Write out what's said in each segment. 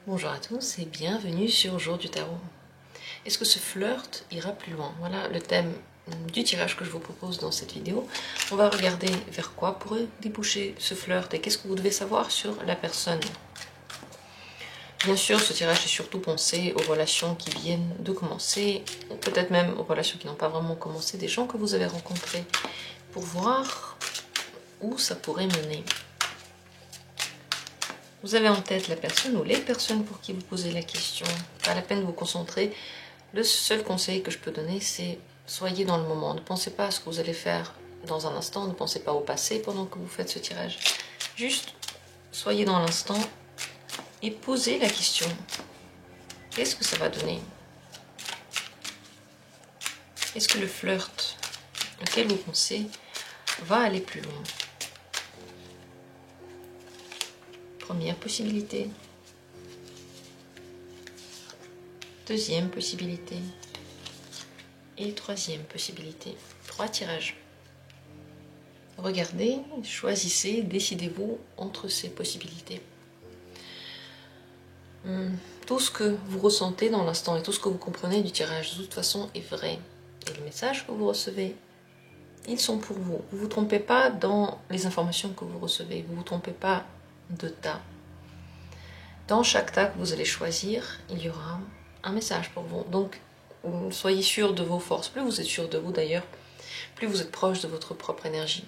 Bonjour à tous et bienvenue sur Jour du Tarot. Est-ce que ce flirt ira plus loin? Voilà le thème du tirage que je vous propose dans cette vidéo. On va regarder vers quoi pourrait déboucher ce flirt et qu'est-ce que vous devez savoir sur la personne. Bien sûr, ce tirage est surtout pensé aux relations qui viennent de commencer, ou peut-être même aux relations qui n'ont pas vraiment commencé, des gens que vous avez rencontrés, pour voir où ça pourrait mener. Vous avez en tête la personne ou les personnes pour qui vous posez la question. Pas la peine de vous concentrer. Le seul conseil que je peux donner, c'est soyez dans le moment. Ne pensez pas à ce que vous allez faire dans un instant. Ne pensez pas au passé pendant que vous faites ce tirage. Juste, soyez dans l'instant et posez la question. Qu'est-ce que ça va donner? Est-ce que le flirt auquel vous pensez va aller plus loin? Première possibilité. Deuxième possibilité. Et troisième possibilité. 3 tirages. Regardez, choisissez, décidez-vous entre ces possibilités. Tout ce que vous ressentez dans l'instant et tout ce que vous comprenez du tirage, de toute façon, est vrai. Et les messages que vous recevez, ils sont pour vous. Vous ne vous trompez pas dans les informations que vous recevez. Vous ne vous trompez pas de tas. Dans chaque tas que vous allez choisir, il y aura un message pour vous. Donc, soyez sûr de vos forces. Plus vous êtes sûr de vous d'ailleurs, plus vous êtes proche de votre propre énergie.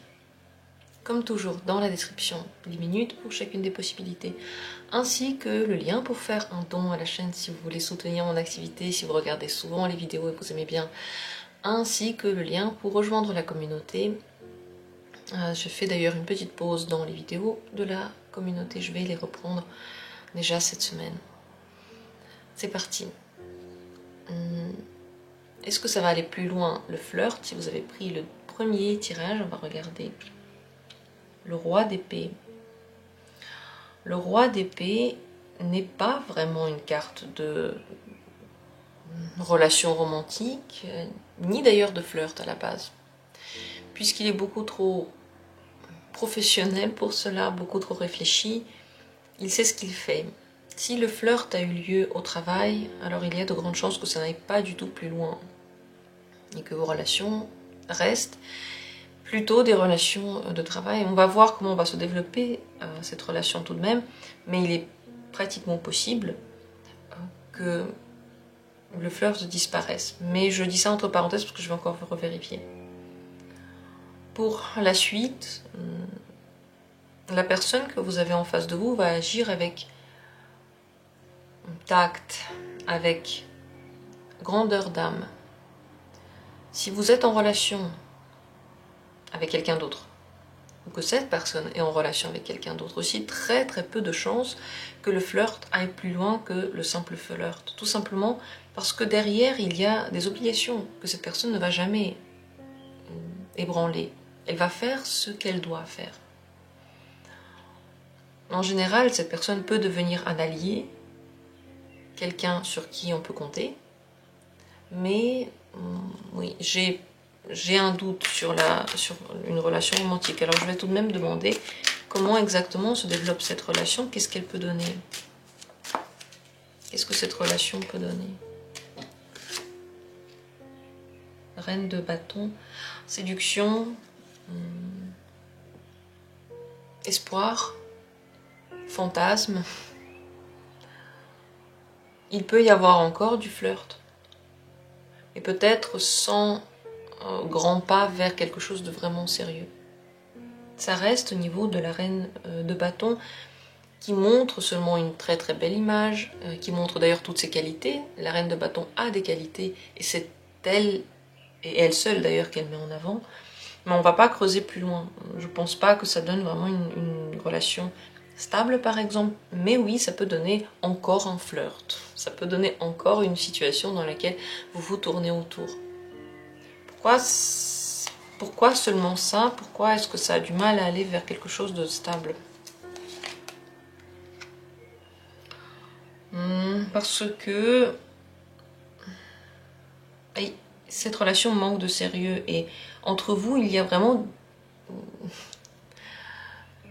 Comme toujours, dans la description, les minutes pour chacune des possibilités, ainsi que le lien pour faire un don à la chaîne si vous voulez soutenir mon activité, si vous regardez souvent les vidéos et vous aimez bien, ainsi que le lien pour rejoindre la communauté. Je fais d'ailleurs une petite pause dans les vidéos de la communauté, je vais les reprendre déjà cette semaine. C'est parti. Est-ce que ça va aller plus loin, le flirt? Si vous avez pris le premier tirage, on va regarder le roi d'épée. Le roi d'épée n'est pas vraiment une carte de relation romantique, ni d'ailleurs de flirt à la base, puisqu'il est beaucoup trop professionnel pour cela, beaucoup trop réfléchi. Il sait ce qu'il fait. Si le flirt a eu lieu au travail, alors il y a de grandes chances que ça n'aille pas du tout plus loin et que vos relations restent plutôt des relations de travail. On va voir comment on va se développer cette relation tout de même, mais il est pratiquement possible que le flirt disparaisse. Mais je dis ça entre parenthèses parce que je vais encore revérifier. Pour la suite, la personne que vous avez en face de vous va agir avec tact, avec grandeur d'âme. Si vous êtes en relation avec quelqu'un d'autre, ou que cette personne est en relation avec quelqu'un d'autre aussi, très peu de chances que le flirt aille plus loin que le simple flirt. Tout simplement parce que derrière, il y a des obligations que cette personne ne va jamais ébranler. Elle va faire ce qu'elle doit faire. En général, cette personne peut devenir un allié, quelqu'un sur qui on peut compter, mais oui, j'ai un doute sur une relation romantique. Alors je vais tout de même demander comment exactement se développe cette relation, qu'est-ce qu'elle peut donner? Qu'est-ce que cette relation peut donner? Reine de bâton, séduction, espoir, fantasme. Il peut y avoir encore du flirt, et peut-être sans grand pas vers quelque chose de vraiment sérieux. Ça reste au niveau de la reine de bâton qui montre seulement une très belle image, qui montre d'ailleurs toutes ses qualités. La reine de bâton a des qualités et c'est elle, et elle seule d'ailleurs, qu'elle met en avant. Mais on ne va pas creuser plus loin. Je ne pense pas que ça donne vraiment une relation stable par exemple, mais oui, ça peut donner encore un flirt. Ça peut donner encore une situation dans laquelle vous vous tournez autour. Pourquoi seulement ça? Pourquoi est-ce que ça a du mal à aller vers quelque chose de stable? Parce que cette relation manque de sérieux et entre vous, il y a vraiment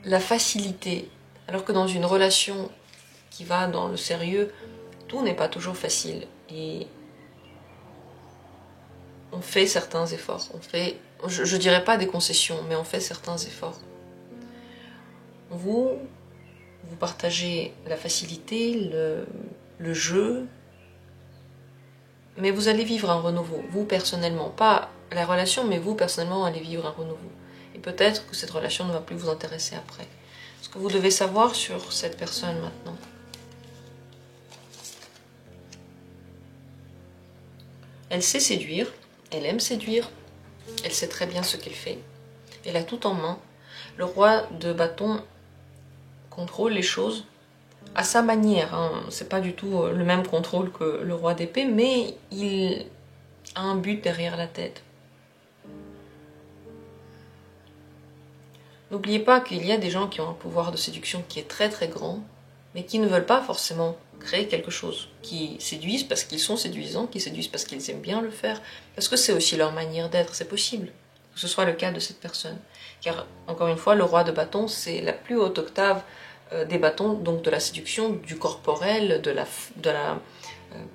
la facilité. Alors que dans une relation qui va dans le sérieux, tout n'est pas toujours facile. Et on fait certains efforts. On fait, je dirais pas des concessions, mais on fait certains efforts. Vous partagez la facilité, le jeu, mais vous allez vivre un renouveau, vous personnellement. Pas la relation, mais vous personnellement allez vivre un renouveau. Et peut-être que cette relation ne va plus vous intéresser après. Ce que vous devez savoir sur cette personne maintenant. Elle sait séduire, elle aime séduire, elle sait très bien ce qu'elle fait. Elle a tout en main. Le roi de bâton contrôle les choses à sa manière. Hein. C'est pas du tout le même contrôle que le roi d'épée, mais il a un but derrière la tête. N'oubliez pas qu'il y a des gens qui ont un pouvoir de séduction qui est très très grand, mais qui ne veulent pas forcément créer quelque chose, qui séduisent parce qu'ils sont séduisants, qui séduisent parce qu'ils aiment bien le faire, parce que c'est aussi leur manière d'être, c'est possible que ce soit le cas de cette personne. Car, encore une fois, le roi de bâton, c'est la plus haute octave des bâtons, donc de la séduction, du corporel, de la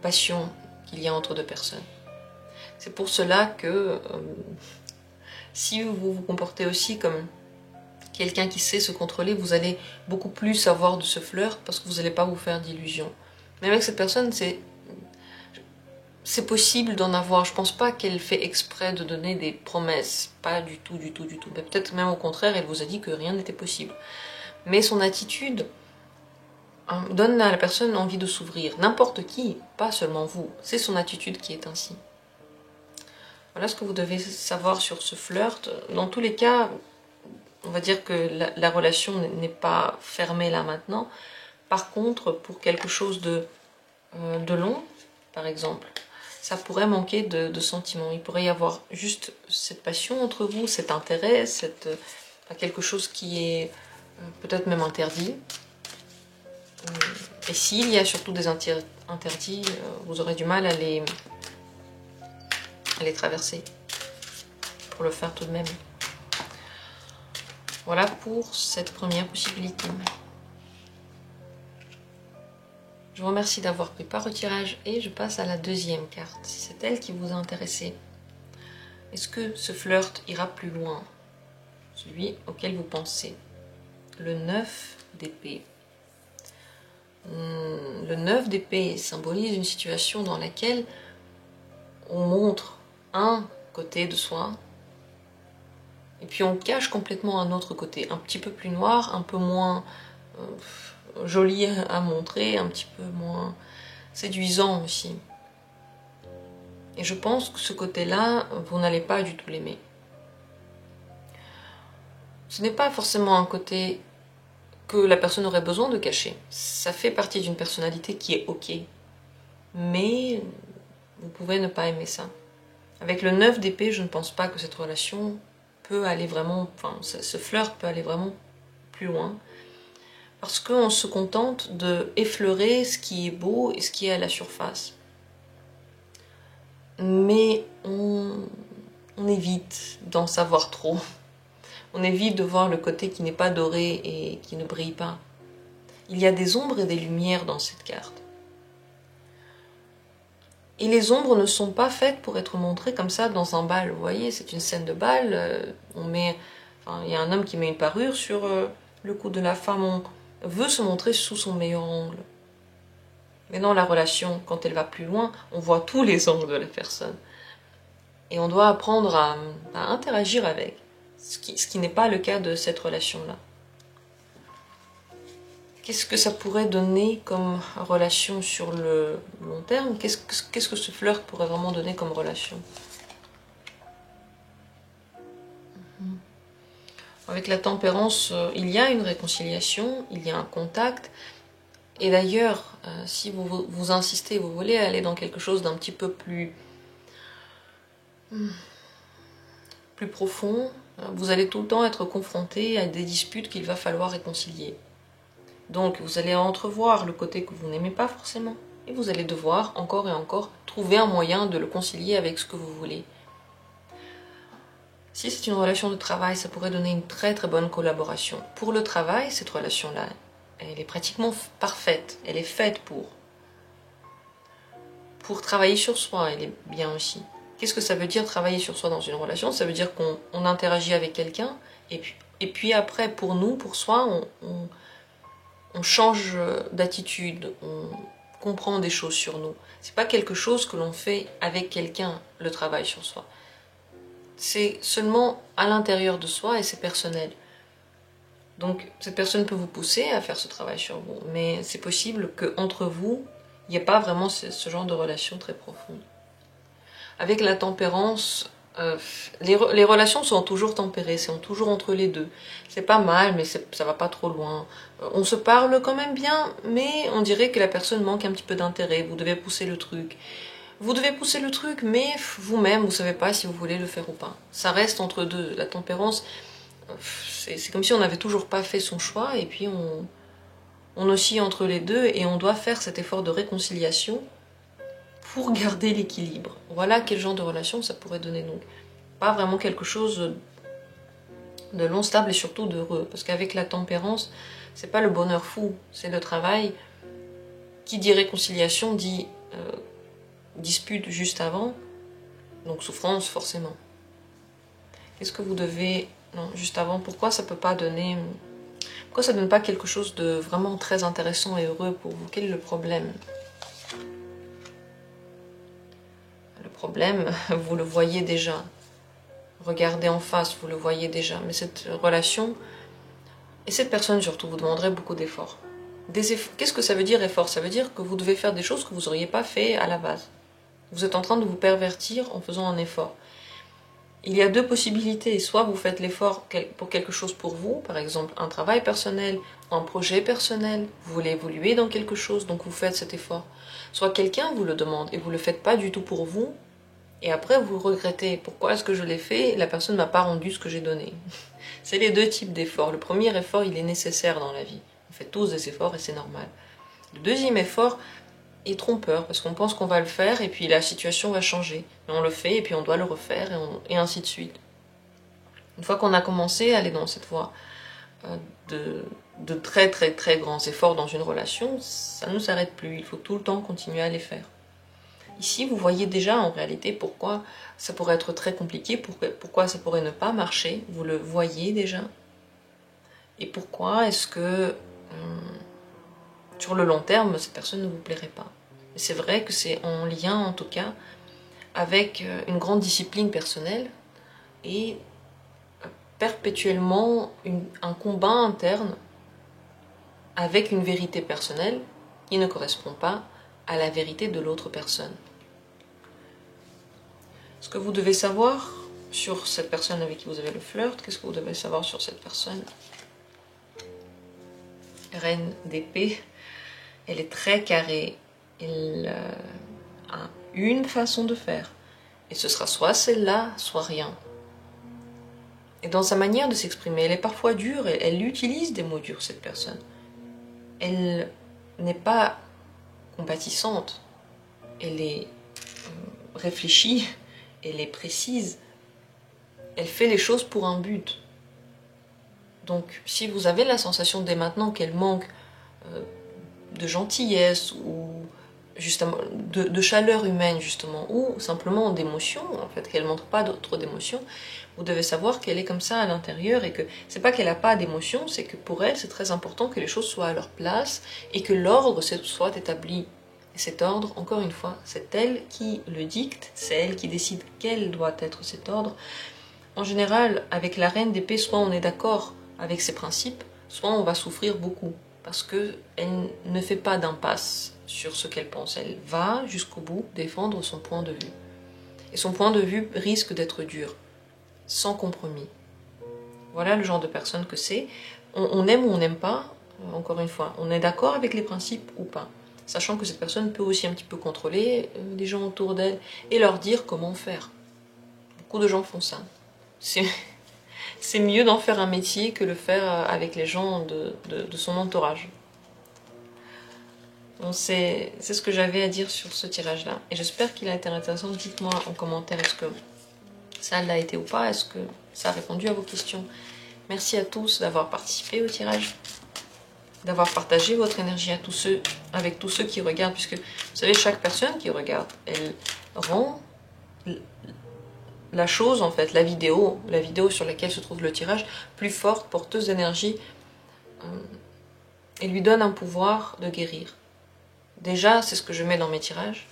passion qu'il y a entre deux personnes. C'est pour cela que si vous vous comportez aussi comme quelqu'un qui sait se contrôler, vous allez beaucoup plus avoir de ce flirt parce que vous n'allez pas vous faire d'illusions. Mais avec cette personne, c'est possible d'en avoir. Je pense pas qu'elle fait exprès de donner des promesses. Pas du tout, du tout, du tout. Mais peut-être même au contraire, elle vous a dit que rien n'était possible. Mais son attitude donne à la personne envie de s'ouvrir. N'importe qui, pas seulement vous. C'est son attitude qui est ainsi. Voilà ce que vous devez savoir sur ce flirt. Dans tous les cas, on va dire que la relation n'est pas fermée là maintenant. Par contre, pour quelque chose de long, par exemple, ça pourrait manquer de sentiments. Il pourrait y avoir juste cette passion entre vous, cet intérêt, quelque chose qui est peut-être même interdit. Et s'il y a surtout des interdits, vous aurez du mal à les traverser pour le faire tout de même. Voilà pour cette première possibilité. Je vous remercie d'avoir pris part au tirage et je passe à la deuxième carte, si c'est elle qui vous a intéressé. Est-ce que ce flirt ira plus loin? Celui auquel vous pensez. Le 9 d'épée. Le 9 d'épée symbolise une situation dans laquelle on montre un côté de soi et puis on cache complètement un autre côté, un petit peu plus noir, un peu moins joli à montrer, un petit peu moins séduisant aussi. Et je pense que ce côté-là, vous n'allez pas du tout l'aimer. Ce n'est pas forcément un côté que la personne aurait besoin de cacher. Ça fait partie d'une personnalité qui est ok. Mais vous pouvez ne pas aimer ça. Avec le 9 d'épée, je ne pense pas que cette relation peut aller vraiment... Enfin, ce flirt peut aller vraiment plus loin. Parce qu'on se contente de effleurer ce qui est beau et ce qui est à la surface. Mais on évite d'en savoir trop. On évite de voir le côté qui n'est pas doré et qui ne brille pas. Il y a des ombres et des lumières dans cette carte. Et les ombres ne sont pas faites pour être montrées comme ça dans un bal. Vous voyez, c'est une scène de bal. Il y a un homme qui met une parure sur le cou de la femme. On veut se montrer sous son meilleur angle. Mais dans la relation, quand elle va plus loin, on voit tous les angles de la personne. Et on doit apprendre à interagir avec. Ce qui n'est pas le cas de cette relation-là. Qu'est-ce que ça pourrait donner comme relation sur le long terme? Qu'est-ce que ce flirt pourrait vraiment donner comme relation? Avec la tempérance, il y a une réconciliation, il y a un contact. Et d'ailleurs, si vous insistez, vous voulez aller dans quelque chose d'un petit peu plus profond, vous allez tout le temps être confronté à des disputes qu'il va falloir réconcilier. Donc vous allez entrevoir le côté que vous n'aimez pas forcément. Et vous allez devoir, encore et encore, trouver un moyen de le concilier avec ce que vous voulez. Si c'est une relation de travail, ça pourrait donner une très très bonne collaboration. Pour le travail, cette relation-là, elle est pratiquement parfaite. Elle est faite pour travailler sur soi, elle est bien aussi. Qu'est-ce que ça veut dire travailler sur soi dans une relation? Ça veut dire qu'on interagit avec quelqu'un et puis après, pour nous, pour soi, on change d'attitude, on comprend des choses sur nous. C'est pas quelque chose que l'on fait avec quelqu'un, le travail sur soi. C'est seulement à l'intérieur de soi et c'est personnel. Donc cette personne peut vous pousser à faire ce travail sur vous, mais c'est possible qu'entre vous, il n'y ait pas vraiment ce genre de relation très profonde. Avec la tempérance, les relations sont toujours tempérées, sont toujours entre les deux. C'est pas mal, mais ça va pas trop loin. On se parle quand même bien, mais on dirait que la personne manque un petit peu d'intérêt. Vous devez pousser le truc. Vous devez pousser le truc, mais vous-même, vous savez pas si vous voulez le faire ou pas. Ça reste entre deux. La tempérance, c'est comme si on n'avait toujours pas fait son choix, et puis on oscille entre les deux, et on doit faire cet effort de réconciliation pour garder l'équilibre. Voilà quel genre de relation ça pourrait donner donc. Pas vraiment quelque chose de long, stable et surtout d'heureux. Parce qu'avec la tempérance, c'est pas le bonheur fou, c'est le travail. Qui dit réconciliation dit dispute juste avant, donc souffrance forcément. Qu'est-ce que vous devez... Non, juste avant, pourquoi ça peut pas donner... Pourquoi ça donne pas quelque chose de vraiment très intéressant et heureux pour vous? Quel est le problème? Le problème, vous le voyez déjà. Regardez en face, vous le voyez déjà. Mais cette relation, et cette personne surtout, vous demanderait beaucoup d'efforts. Qu'est-ce que ça veut dire effort? Ça veut dire que vous devez faire des choses que vous n'auriez pas fait à la base. Vous êtes en train de vous pervertir en faisant un effort. Il y a deux possibilités. Soit vous faites l'effort pour quelque chose pour vous, par exemple un travail personnel, un projet personnel, vous voulez évoluer dans quelque chose, donc vous faites cet effort. Soit quelqu'un vous le demande et vous ne le faites pas du tout pour vous, et après vous regrettez. Pourquoi est-ce que je l'ai fait? La personne ne m'a pas rendu ce que j'ai donné. C'est les deux types d'efforts. Le premier effort, il est nécessaire dans la vie. On fait tous des efforts et c'est normal. Le deuxième effort est trompeur, parce qu'on pense qu'on va le faire et puis la situation va changer. Mais on le fait et puis on doit le refaire et ainsi de suite. Une fois qu'on a commencé à aller dans cette voie de très très très grands efforts dans une relation, ça ne s'arrête plus. Il faut tout le temps continuer à les faire. Ici, vous voyez déjà en réalité pourquoi ça pourrait être très compliqué, pourquoi ça pourrait ne pas marcher. Vous le voyez déjà. Et pourquoi est-ce que sur le long terme, cette personne ne vous plairait pas. Et c'est vrai que c'est en lien, en tout cas, avec une grande discipline personnelle et perpétuellement un combat interne avec une vérité personnelle qui ne correspond pas à la vérité de l'autre personne. Ce que vous devez savoir sur cette personne avec qui vous avez le flirt, qu'est-ce que vous devez savoir sur cette personne? Reine d'épée. Elle est très carrée, elle a une façon de faire. Et ce sera soit celle-là, soit rien. Et dans sa manière de s'exprimer, elle est parfois dure, elle utilise des mots durs, cette personne. Elle n'est pas compatissante, elle est réfléchie, elle est précise. Elle fait les choses pour un but. Donc, si vous avez la sensation dès maintenant qu'elle manque de gentillesse ou justement de chaleur humaine justement ou simplement d'émotion, en fait qu'elle montre pas trop d'émotion, vous devez savoir qu'elle est comme ça à l'intérieur et que c'est pas qu'elle a pas d'émotion, c'est que pour elle c'est très important que les choses soient à leur place et que l'ordre soit établi. Et cet ordre, encore une fois, c'est elle qui le dicte, c'est elle qui décide quel doit être cet ordre. En général, avec la reine d'épée, soit on est d'accord avec ses principes, soit on va souffrir beaucoup parce qu'elle ne fait pas d'impasse sur ce qu'elle pense. Elle va jusqu'au bout défendre son point de vue. Et son point de vue risque d'être dur, sans compromis. Voilà le genre de personne que c'est. On aime ou on n'aime pas, encore une fois. On est d'accord avec les principes ou pas. Sachant que cette personne peut aussi un petit peu contrôler les gens autour d'elle et leur dire comment faire. Beaucoup de gens font ça. C'est mieux d'en faire un métier que le faire avec les gens de son entourage. C'est ce que j'avais à dire sur ce tirage-là. Et j'espère qu'il a été intéressant. Dites-moi en commentaire est-ce que ça l'a été ou pas. Est-ce que ça a répondu à vos questions. Merci à tous d'avoir participé au tirage. d'avoir partagé votre énergie avec tous ceux qui regardent, puisque vous savez, chaque personne qui regarde, elle rend la chose, en fait, la vidéo sur laquelle se trouve le tirage, plus forte, porteuse d'énergie, et lui donne un pouvoir de guérir. Déjà, c'est ce que je mets dans mes tirages.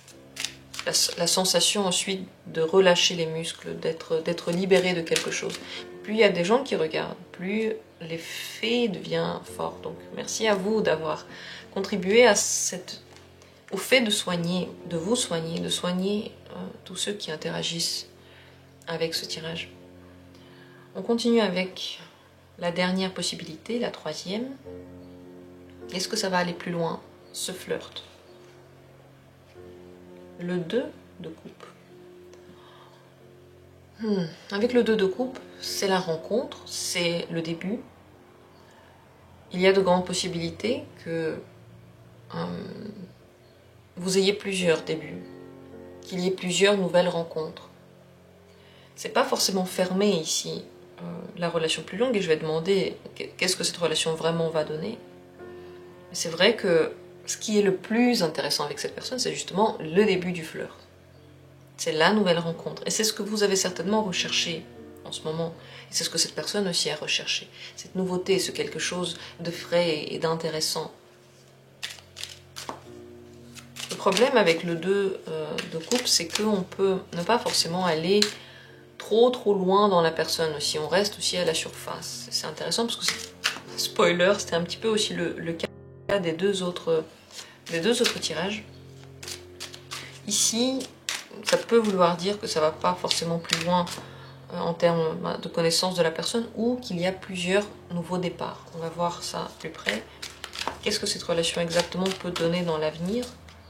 La sensation ensuite de relâcher les muscles, d'être libéré de quelque chose. Plus il y a des gens qui regardent, plus l'effet devient fort. Donc merci à vous d'avoir contribué au fait de soigner, de vous soigner, de soigner tous ceux qui interagissent avec ce tirage. On continue avec la dernière possibilité, la troisième. Est-ce que ça va aller plus loin, ce flirt? Le 2 de coupe. Avec le 2 de coupe, c'est la rencontre, c'est le début. Il y a de grandes possibilités que vous ayez plusieurs débuts, qu'il y ait plusieurs nouvelles rencontres. C'est pas forcément fermé ici, la relation plus longue, et je vais demander qu'est-ce que cette relation vraiment va donner. Mais c'est vrai que ce qui est le plus intéressant avec cette personne, c'est justement le début du flirt. C'est la nouvelle rencontre. Et c'est ce que vous avez certainement recherché en ce moment. Et c'est ce que cette personne aussi a recherché. Cette nouveauté, ce quelque chose de frais et d'intéressant. Le problème avec le 2 de coupe, c'est qu'on peut ne pas forcément aller trop loin dans la personne aussi. On reste aussi à la surface. C'est intéressant parce que, spoiler, c'était un petit peu aussi le cas des deux autres tirages. Ici, ça peut vouloir dire que ça ne va pas forcément plus loin en termes de connaissance de la personne, ou qu'il y a plusieurs nouveaux départs. On va voir ça plus près. Qu'est-ce que cette relation exactement peut donner dans l'avenir?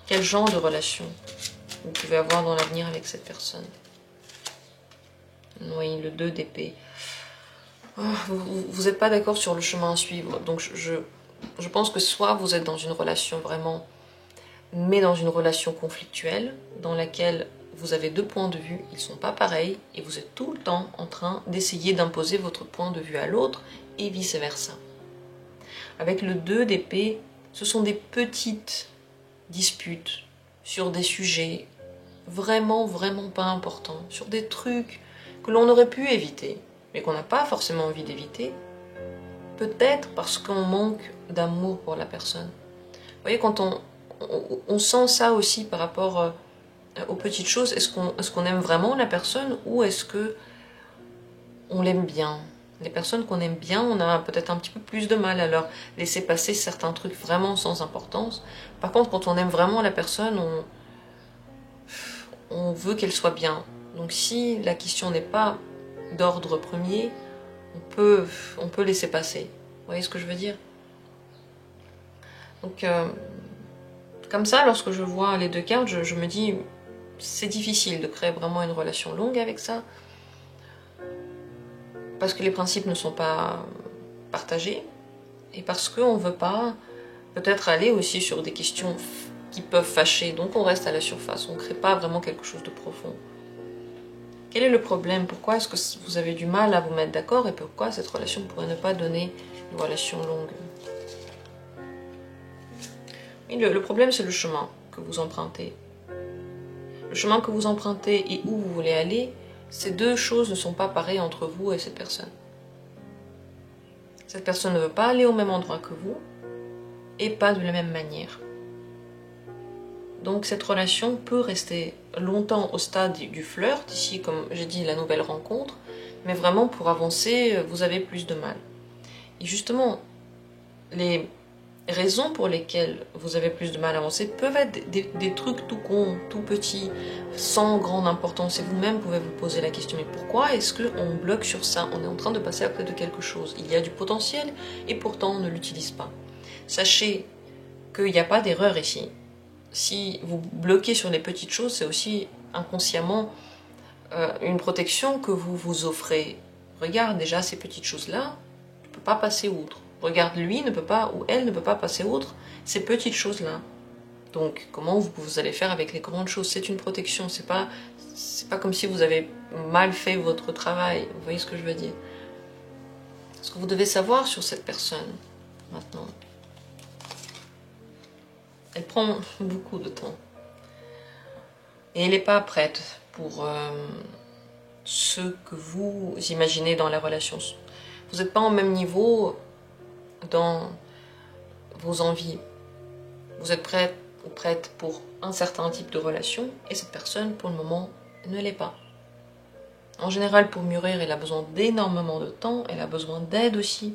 Quel genre de relation vous pouvez avoir dans l'avenir avec cette personne? Oui, le 2 d'épée. Vous n'êtes pas d'accord sur le chemin à suivre. Donc je pense que soit vous êtes dans une relation vraiment, mais dans une relation conflictuelle, dans laquelle vous avez deux points de vue, ils ne sont pas pareils, et vous êtes tout le temps en train d'essayer d'imposer votre point de vue à l'autre, et vice-versa. Avec le 2 d'épée, ce sont des petites disputes sur des sujets vraiment pas importants, sur des trucs que l'on aurait pu éviter, mais qu'on n'a pas forcément envie d'éviter, peut-être parce qu'on manque d'amour pour la personne. Vous voyez, quand on sent ça aussi par rapport aux petites choses, est-ce qu'on aime vraiment la personne, ou est-ce que on l'aime bien? Les personnes qu'on aime bien, on a peut-être un petit peu plus de mal à leur laisser passer certains trucs vraiment sans importance. Par contre, quand on aime vraiment la personne, on veut qu'elle soit bien. Donc si la question n'est pas d'ordre premier, on peut laisser passer. Vous voyez ce que je veux dire? Donc, comme ça, lorsque je vois les deux cartes, je me dis, c'est difficile de créer vraiment une relation longue avec ça, parce que les principes ne sont pas partagés, et parce qu'on ne veut pas peut-être aller aussi sur des questions qui peuvent fâcher, donc on reste à la surface, on ne crée pas vraiment quelque chose de profond. Quel est le problème? Pourquoi est-ce que vous avez du mal à vous mettre d'accord, et pourquoi cette relation pourrait ne pas donner une relation longue? Oui, le problème, c'est le chemin que vous empruntez. Le chemin que vous empruntez et où vous voulez aller, ces deux choses ne sont pas pareilles entre vous et cette personne. Cette personne ne veut pas aller au même endroit que vous, et pas de la même manière. Donc cette relation peut rester longtemps au stade du flirt, ici comme j'ai dit la nouvelle rencontre, mais vraiment pour avancer, vous avez plus de mal. Et justement, les raisons pour lesquelles vous avez plus de mal à avancer peuvent être des trucs tout cons, tout petits, sans grande importance. Et vous-même pouvez vous poser la question, mais pourquoi est-ce qu'on bloque sur ça? On est en train de passer à côté de quelque chose. Il y a du potentiel et pourtant on ne l'utilise pas. Sachez qu'il n'y a pas d'erreur ici. Si vous bloquez sur les petites choses, c'est aussi inconsciemment une protection que vous vous offrez. Regarde déjà ces petites choses-là, tu ne peux pas passer outre. Regarde, lui ne peut pas, ou elle ne peut pas passer outre ces petites choses-là. Donc, comment vous allez faire avec les grandes choses? C'est une protection, c'est pas comme si vous avez mal fait votre travail. Vous voyez ce que je veux dire? Ce que vous devez savoir sur cette personne, maintenant, Elle prend beaucoup de temps. Et elle n'est pas prête pour ce que vous imaginez dans la relation. Vous n'êtes pas au même niveau dans vos envies. Vous êtes prête ou prête pour un certain type de relation et cette personne, pour le moment, ne l'est pas. En général, pour mûrir, elle a besoin d'énormément de temps, elle a besoin d'aide aussi.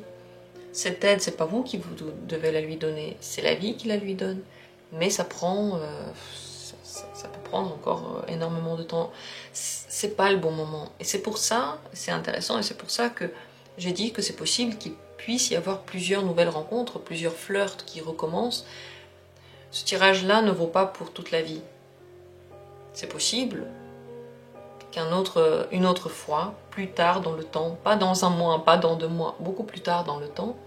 Cette aide, c'est pas vous qui vous devez la lui donner, c'est la vie qui la lui donne. Mais ça prend, ça peut prendre encore énormément de temps. C'est pas le bon moment. Et c'est pour ça, c'est intéressant, et c'est pour ça que j'ai dit que c'est possible qu'il puisse y avoir plusieurs nouvelles rencontres, plusieurs flirts qui recommencent. Ce tirage-là ne vaut pas pour toute la vie. C'est possible une autre fois, plus tard dans le temps, pas dans un mois, pas dans 2 mois, beaucoup plus tard dans le temps,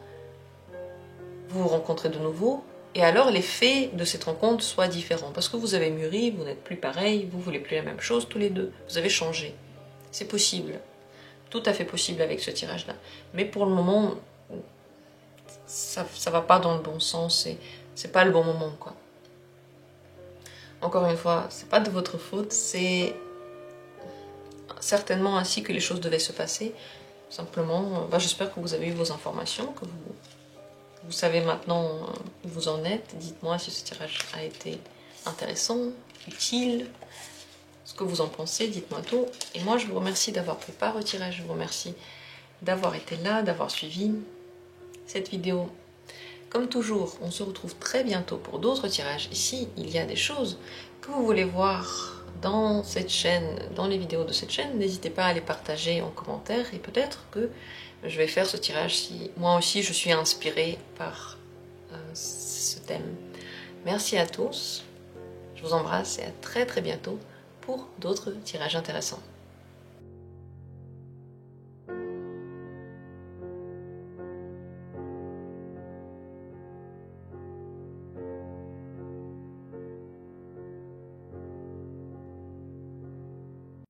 vous vous rencontrez de nouveau, et alors l'effet de cette rencontre soit différent. Parce que vous avez mûri, vous n'êtes plus pareil, vous voulez plus la même chose tous les deux, vous avez changé. C'est possible, tout à fait possible avec ce tirage-là. Mais pour le moment, ça va pas dans le bon sens, et c'est pas le bon moment, quoi. Encore une fois, c'est pas de votre faute, c'est certainement ainsi que les choses devaient se passer. Simplement, j'espère que vous avez eu vos informations, que vous savez maintenant où vous en êtes. Dites-moi si ce tirage a été intéressant, utile, ce que vous en pensez, dites-moi tout. Et moi, je vous remercie d'avoir pris part au tirage, je vous remercie d'avoir été là, d'avoir suivi cette vidéo. Comme toujours, on se retrouve très bientôt pour d'autres tirages. Ici, il y a des choses que vous voulez voir dans cette chaîne, dans les vidéos de cette chaîne, n'hésitez pas à les partager en commentaire et peut-être que je vais faire ce tirage si moi aussi je suis inspirée par ce thème. Merci à tous, je vous embrasse et à très bientôt pour d'autres tirages intéressants.